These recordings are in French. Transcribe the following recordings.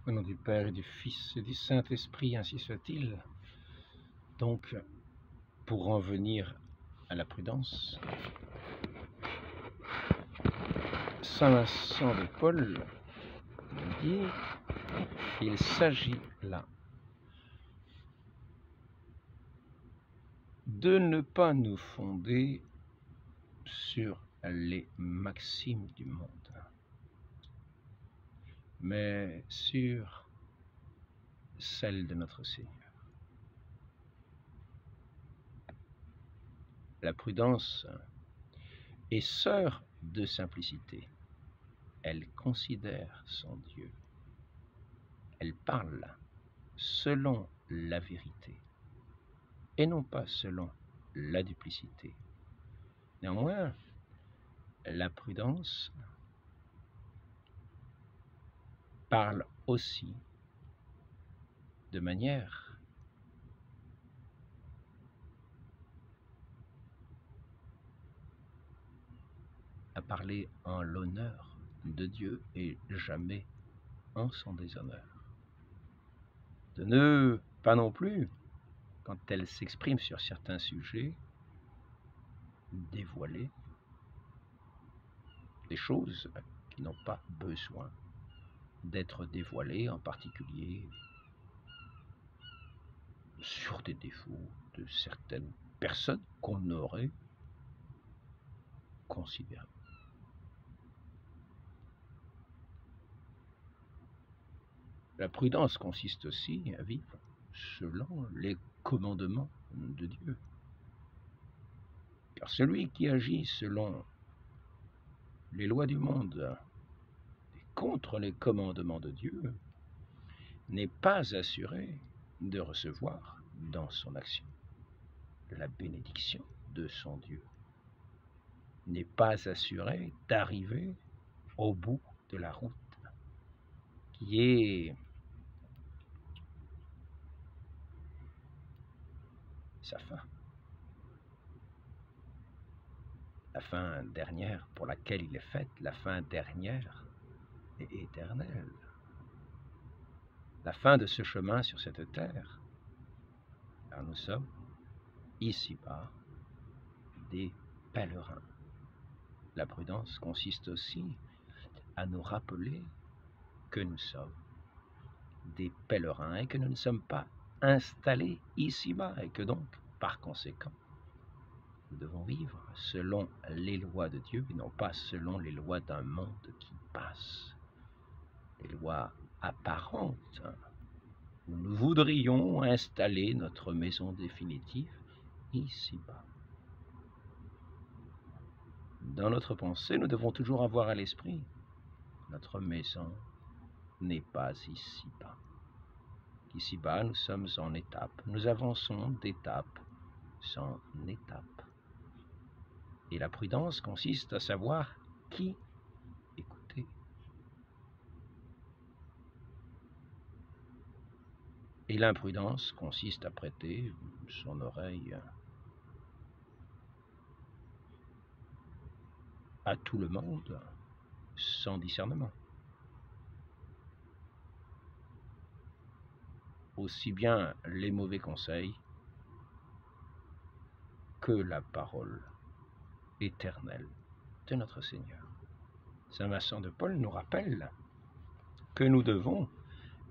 Au nom du Père et du Fils et du Saint-Esprit, ainsi soit-il. Donc, pour en venir à la prudence, Saint Vincent de Paul nous dit qu'il s'agit là de ne pas nous fonder sur les maximes du monde, mais sur celles de notre Seigneur. La prudence est sœur de simplicité. Elle considère son Dieu. Elle parle selon la vérité et non pas selon la duplicité. Néanmoins, la prudence parle aussi de manière à parler en l'honneur de Dieu et jamais en son déshonneur. De ne pas non plus, quand elle s'exprime sur certains sujets, dévoiler des choses qui n'ont pas besoin d'être dévoilées, en particulier sur des défauts de certaines personnes qu'on aurait considérées. La prudence consiste aussi à vivre selon les commandements de Dieu. Car celui qui agit selon les lois du monde et contre les commandements de Dieu n'est pas assuré de recevoir dans son action la bénédiction de son Dieu, n'est pas assuré d'arriver au bout de la route qui est sa fin. La fin dernière pour laquelle il est fait, la fin dernière et éternelle. La fin de ce chemin sur cette terre, car nous sommes ici-bas des pèlerins. La prudence consiste aussi à nous rappeler que nous sommes des pèlerins et que nous ne sommes pas installés ici-bas et que donc, par conséquent, nous devons vivre selon les lois de Dieu et non pas selon les lois d'un monde qui passe, les lois apparentes où nous voudrions installer notre maison définitive ici-bas. Dans notre pensée, nous devons toujours avoir à l'esprit notre maison n'est pas ici-bas. Ici-bas, nous sommes en étape. Nous avançons d'étape en étape. Et la prudence consiste à savoir qui écouter. Et l'imprudence consiste à prêter son oreille à tout le monde sans discernement. Aussi bien les mauvais conseils que la parole éternelle de notre Seigneur. Saint Vincent de Paul nous rappelle que nous devons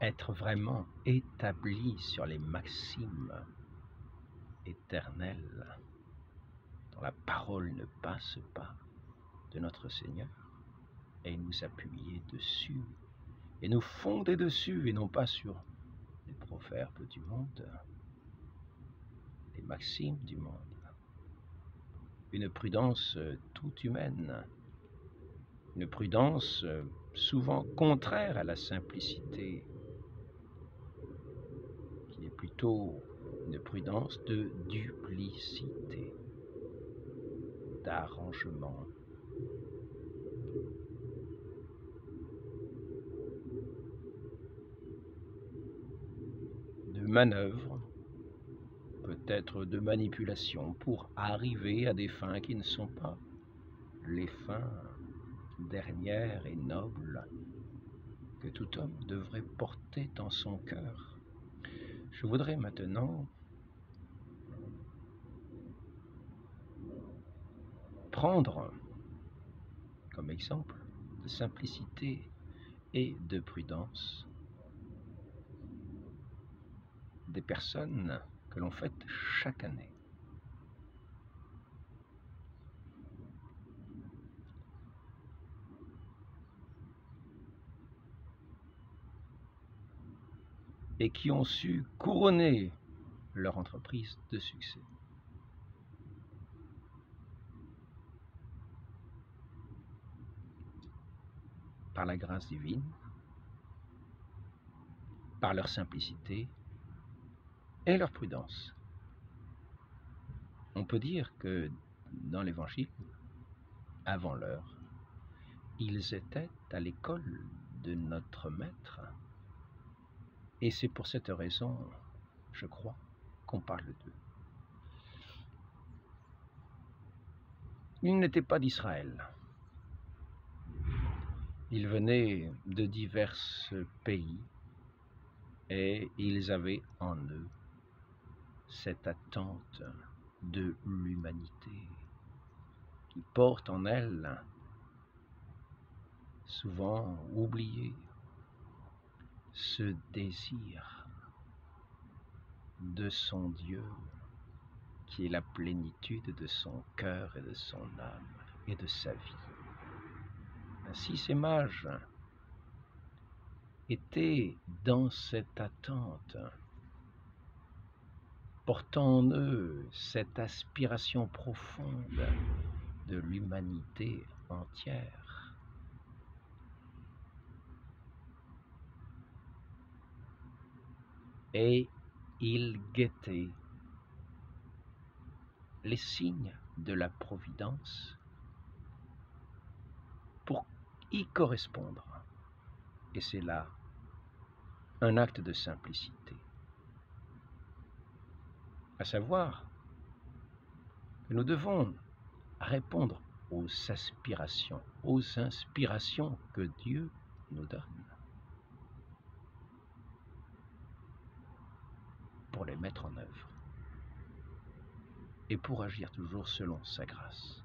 être vraiment établis sur les maximes éternelles dont la parole ne passe pas de notre Seigneur et nous appuyer dessus et nous fonder dessus et non pas sur les proverbes du monde, les maximes du monde. Une prudence toute humaine, une prudence souvent contraire à la simplicité, qui est plutôt une prudence de duplicité, d'arrangement. De manœuvre, peut-être de manipulation pour arriver à des fins qui ne sont pas les fins dernières et nobles que que tout homme devrait porter dans son cœur. Je voudrais maintenant prendre comme exemple de simplicité et de prudence des personnes que l'on fête chaque année. Et qui ont su couronner leur entreprise de succès. Par la grâce divine, par leur simplicité et leur prudence. On peut dire que dans l'Évangile, avant l'heure, ils étaient à l'école de notre Maître. Et c'est pour cette raison, je crois, qu'on parle d'eux. Ils n'étaient pas d'Israël. Ils venaient de divers pays et ils avaient en eux cette attente de l'humanité qui porte en elle, souvent oublié, ce désir de son Dieu qui est la plénitude de son cœur et de son âme et de sa vie. Ainsi ces mages étaient dans cette attente, portant en eux cette aspiration profonde de l'humanité entière. Et ils guettaient les signes de la providence pour y correspondre. Et c'est là un acte de simplicité. À savoir que nous devons répondre aux aspirations, aux inspirations que Dieu nous donne pour les mettre en œuvre et pour agir toujours selon sa grâce.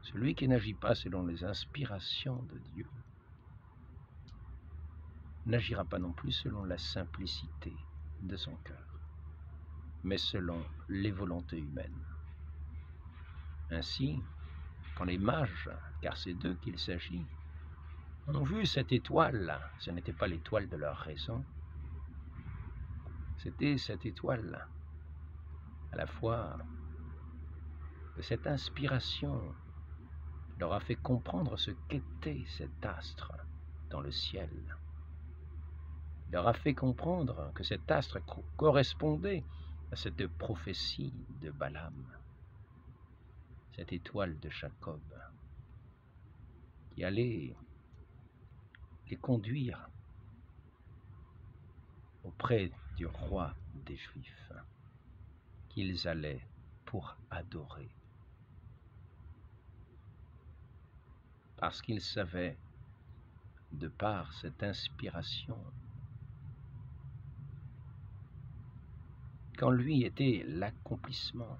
Celui qui n'agit pas selon les inspirations de Dieu n'agira pas non plus selon la simplicité de son cœur, mais selon les volontés humaines. Ainsi, quand les mages, car c'est d'eux qu'il s'agit, ont vu cette étoile, ce n'était pas l'étoile de leur raison, c'était cette étoile à la fois que cette inspiration leur a fait comprendre ce qu'était cet astre dans le ciel. Il leur a fait comprendre que cet astre correspondait à cette prophétie de Balaam, cette étoile de Jacob, qui allait les conduire auprès du roi des Juifs, qu'ils allaient pour adorer. Parce qu'ils savaient, de par cette inspiration, qu'en lui était l'accomplissement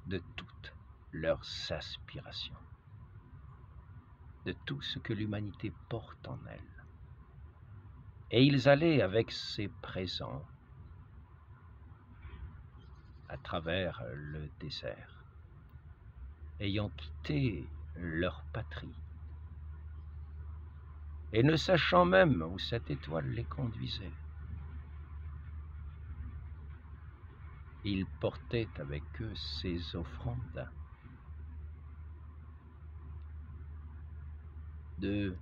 de toutes leurs aspirations, de tout ce que l'humanité porte en elle. Et ils allaient avec ces présents à travers le désert, ayant quitté leur patrie, et ne sachant même où cette étoile les conduisait. Ils portaient avec eux ces offrandes de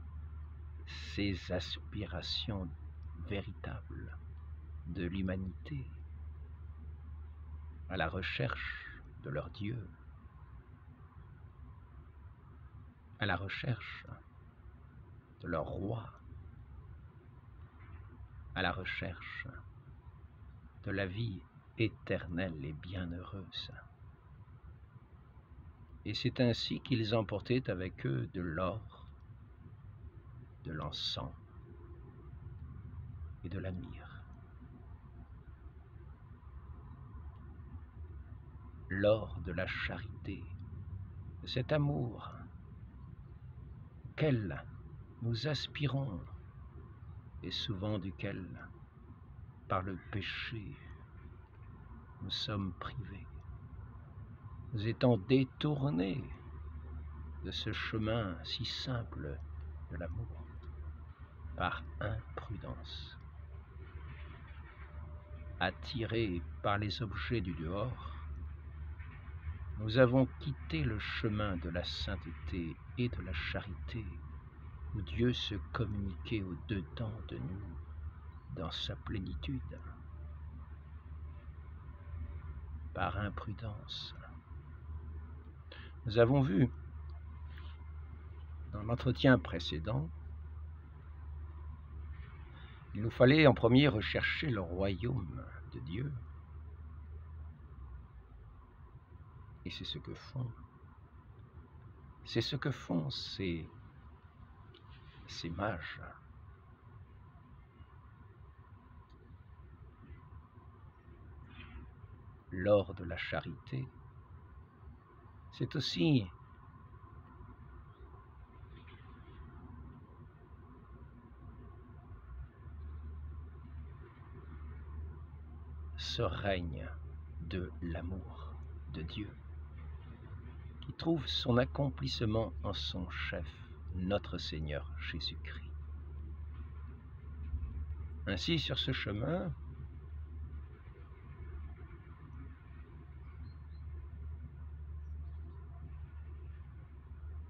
ces aspirations véritables de l'humanité à la recherche de leur Dieu, à la recherche de leur roi, à la recherche de la vie éternelle et bienheureuse. Et c'est ainsi qu'ils emportaient avec eux de l'or, de l'encens et de la myrrhe. L'or de la charité, de cet amour auquel nous aspirons et souvent duquel, par le péché, nous sommes privés. Nous étant détournés de ce chemin si simple de l'amour, par imprudence, attirés par les objets du dehors, nous avons quitté le chemin de la sainteté et de la charité, où Dieu se communiquait au-dedans de nous dans sa plénitude. Par imprudence. Nous avons vu dans l'entretien précédent, il nous fallait en premier rechercher le royaume de Dieu. Et c'est ce que font. C'est ce que font ces mages. L'or de la charité, c'est aussi ce règne de l'amour de Dieu qui trouve son accomplissement en son chef, notre Seigneur Jésus-Christ. Ainsi, sur ce chemin,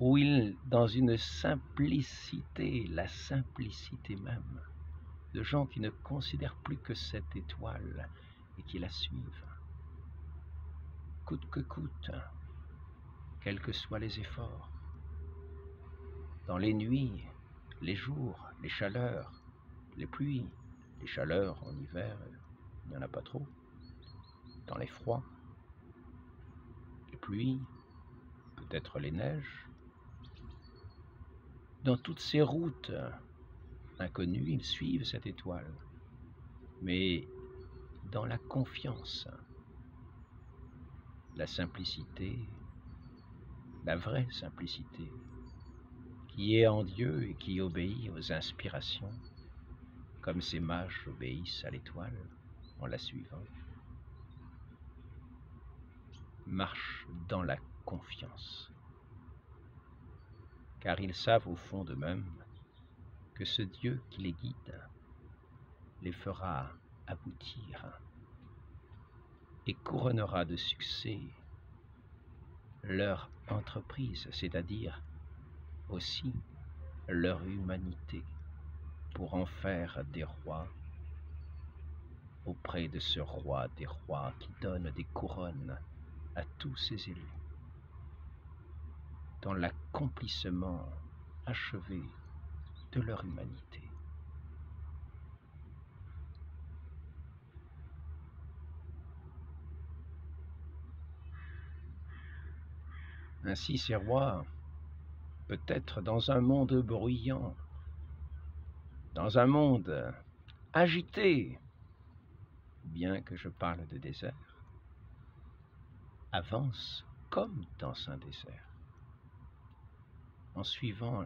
où dans une simplicité, la simplicité même, de gens qui ne considèrent plus que cette étoile et qui la suivent, coûte que coûte, quels que soient les efforts, dans les nuits, les jours, les chaleurs, les pluies, les chaleurs en hiver, il n'y en a pas trop, dans les froids, les pluies, peut-être les neiges, dans toutes ces routes inconnues, ils suivent cette étoile, mais dans la confiance, la simplicité, la vraie simplicité, qui est en Dieu et qui obéit aux inspirations, comme ces mages obéissent à l'étoile en la suivant, marchent dans la confiance, car ils savent au fond d'eux-mêmes que ce Dieu qui les guide les fera aboutir et couronnera de succès leur entreprise, c'est-à-dire aussi leur humanité, pour en faire des rois auprès de ce roi des rois qui donne des couronnes à tous ses élus, dans l'accomplissement achevé de leur humanité. Ainsi ces rois, peut-être dans un monde bruyant, dans un monde agité, bien que je parle de désert, avancent comme dans un désert, en suivant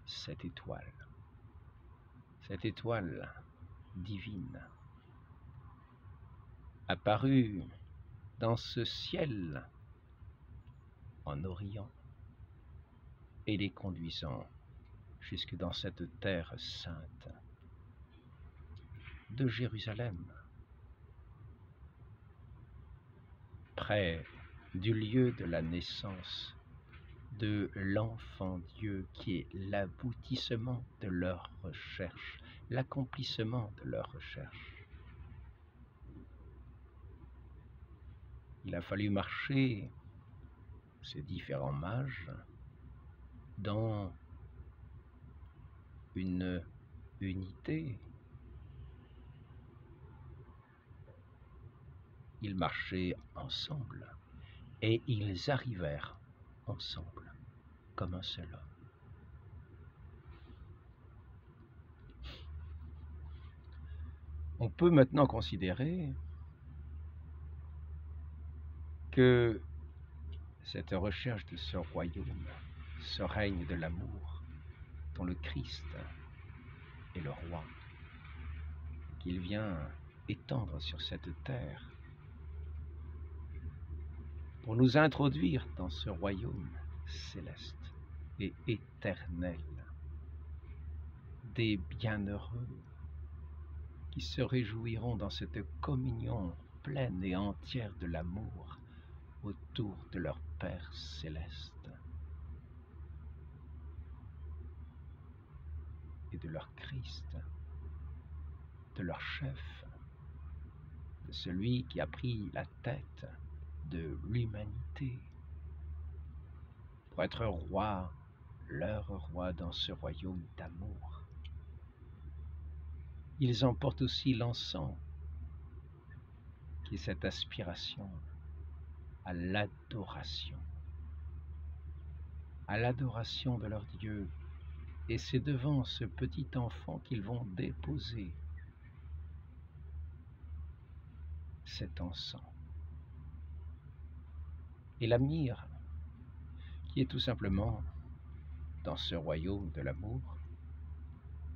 cette étoile divine, apparue dans ce ciel en Orient et les conduisant jusque dans cette terre sainte de Jérusalem, près du lieu de la naissance de l'enfant Dieu qui est l'aboutissement de leur recherche, l'accomplissement de leur recherche. Il a fallu marcher, ces différents mages, dans une unité. Ils marchaient ensemble et ils arrivèrent ensemble, comme un seul homme. On peut maintenant considérer que cette recherche de ce royaume, ce règne de l'amour, dont le Christ est le roi, qu'il vient étendre sur cette terre, pour nous introduire dans ce royaume céleste et éternel, des bienheureux qui se réjouiront dans cette communion pleine et entière de l'amour autour de leur Père céleste et de leur Christ, de leur chef, de celui qui a pris la tête de l'humanité pour être roi, leur roi dans ce royaume d'amour. Ils emportent aussi l'encens, qui est cette aspiration à l'adoration de leur Dieu. Et c'est devant ce petit enfant qu'ils vont déposer cet encens. Et la myrrhe, qui est tout simplement, dans ce royaume de l'amour,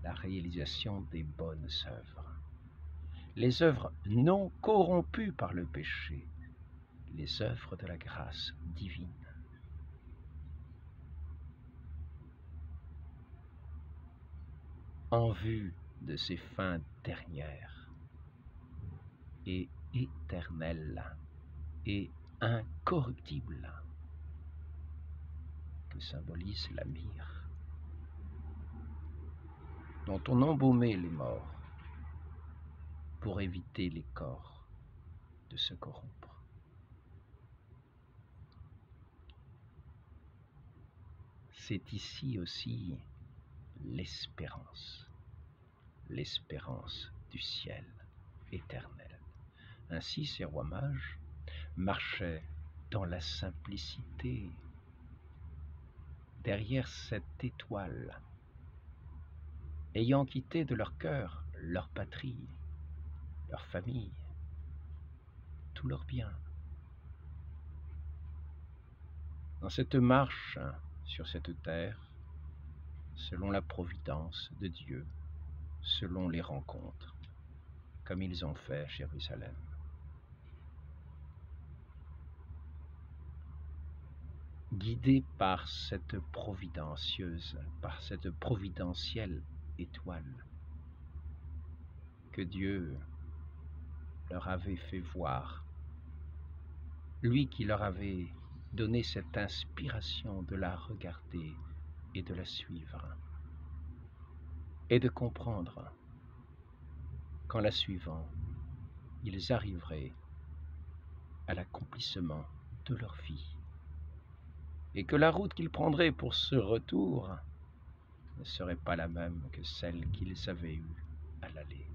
la réalisation des bonnes œuvres. Les œuvres non corrompues par le péché, les œuvres de la grâce divine. En vue de ces fins dernières et éternelles et incorruptibles que symbolise la myrrhe, dont on embaumait les morts pour éviter les corps de se corrompre. C'est ici aussi l'espérance du ciel éternel. Ainsi, ces rois mages marchaient dans la simplicité, derrière cette étoile, ayant quitté de leur cœur leur patrie, leur famille, tous leurs biens. Dans cette marche sur cette terre, selon la providence de Dieu, selon les rencontres, comme ils ont fait à Jérusalem. Guidés par cette providentielle étoile que Dieu leur avait fait voir, lui qui leur avait donné cette inspiration de la regarder et de la suivre, et de comprendre qu'en la suivant, ils arriveraient à l'accomplissement de leur vie, et que la route qu'ils prendraient pour ce retour ne serait pas la même que celle qu'ils avaient eue à l'aller.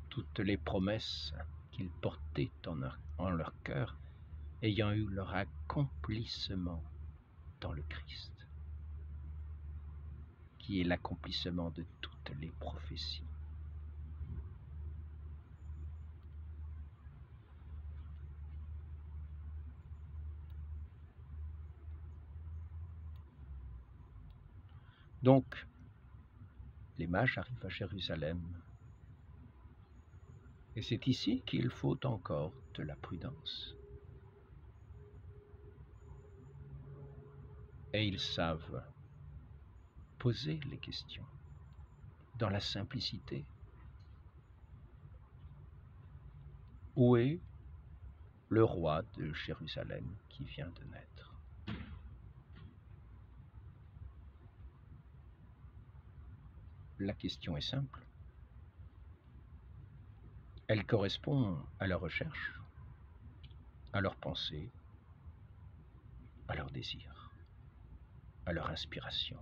Toutes les promesses qu'ils portaient en leur cœur ayant eu leur accomplissement dans le Christ, qui est l'accomplissement de toutes les prophéties. Donc, les mages arrivent à Jérusalem, et c'est ici qu'il faut encore de la prudence. Et ils savent poser les questions dans la simplicité. Où est le roi de Jérusalem qui vient de naître? La question est simple. Elle correspond à leur recherche, à leur pensée, à leur désir, à leur inspiration,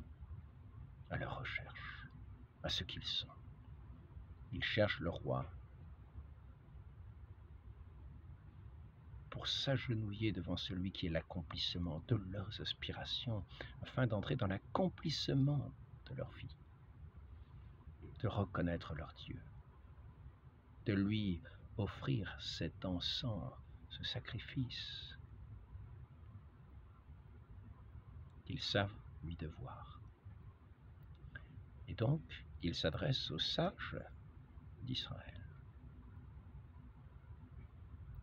à leur recherche, à ce qu'ils sont. Ils cherchent le roi pour s'agenouiller devant celui qui est l'accomplissement de leurs aspirations, afin d'entrer dans l'accomplissement de leur vie, de reconnaître leur Dieu, de lui offrir cet encens, ce sacrifice qu'ils savent lui devoir. Et donc, il s'adresse aux sages d'Israël,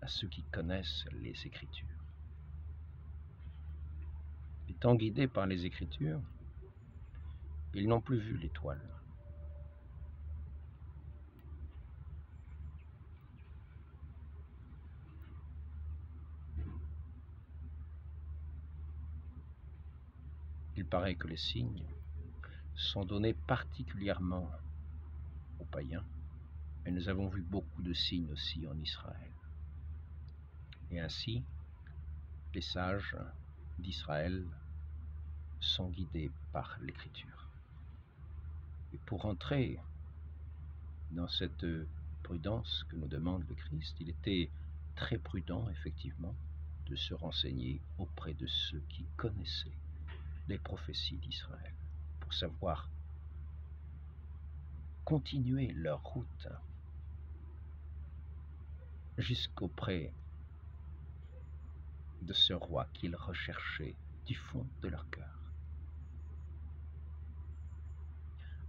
à ceux qui connaissent les Écritures. Étant guidés par les Écritures, ils n'ont plus vu l'étoile. Il paraît que les signes sont donnés particulièrement aux païens, et nous avons vu beaucoup de signes aussi en Israël. Et ainsi, les sages d'Israël sont guidés par l'Écriture. Et pour entrer dans cette prudence que nous demande le Christ, il était très prudent, effectivement, de se renseigner auprès de ceux qui connaissaient les prophéties d'Israël, pour savoir continuer leur route jusqu'auprès de ce roi qu'ils recherchaient du fond de leur cœur.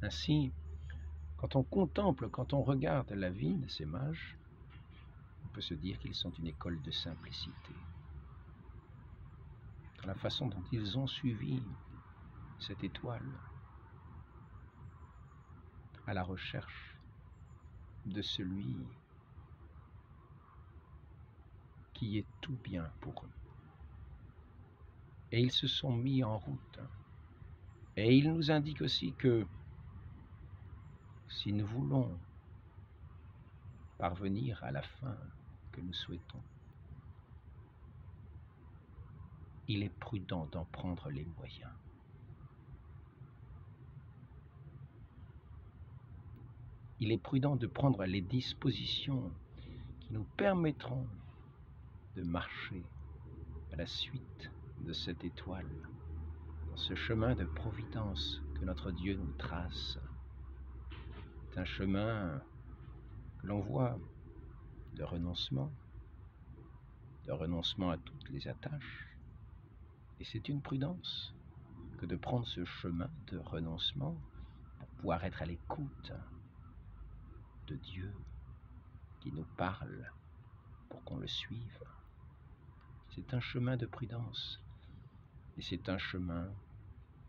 Ainsi, quand on contemple, quand on regarde la vie de ces mages, on peut se dire qu'ils sont une école de simplicité. Dans la façon dont ils ont suivi cette étoile à la recherche de celui qui est tout bien pour eux. Et ils se sont mis en route. Et il nous indique aussi que si nous voulons parvenir à la fin que nous souhaitons, il est prudent d'en prendre les moyens. Il est prudent de prendre les dispositions qui nous permettront de marcher à la suite de cette étoile, dans ce chemin de providence que notre Dieu nous trace. C'est un chemin que l'on voit de renoncement à toutes les attaches. Et c'est une prudence que de prendre ce chemin de renoncement pour pouvoir être à l'écoute de Dieu qui nous parle pour qu'on le suive. C'est un chemin de prudence et c'est un chemin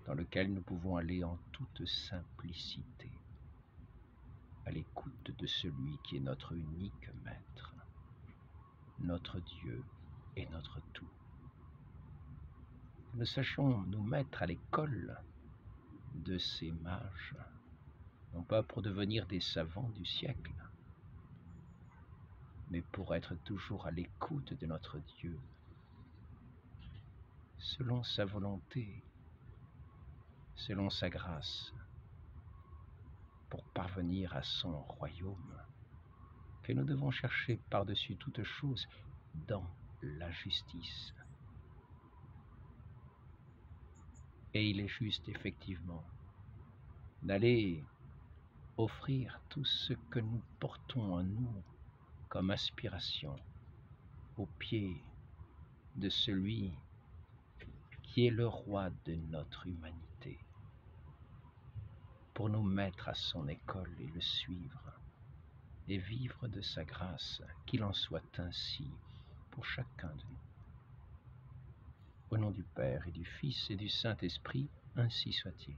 dans lequel nous pouvons aller en toute simplicité, à l'écoute de celui qui est notre unique maître, notre Dieu et notre tout. Que nous sachions nous mettre à l'école de ces mages, non pas pour devenir des savants du siècle, mais pour être toujours à l'écoute de notre Dieu, selon sa volonté, selon sa grâce, pour parvenir à son royaume, que nous devons chercher par-dessus toute chose dans la justice. Et il est juste, effectivement, d'aller offrir tout ce que nous portons en nous comme aspiration aux pieds de celui qui est le roi de notre humanité, pour nous mettre à son école et le suivre, et vivre de sa grâce, qu'il en soit ainsi pour chacun de nous. Au nom du Père et du Fils et du Saint-Esprit, ainsi soit-il.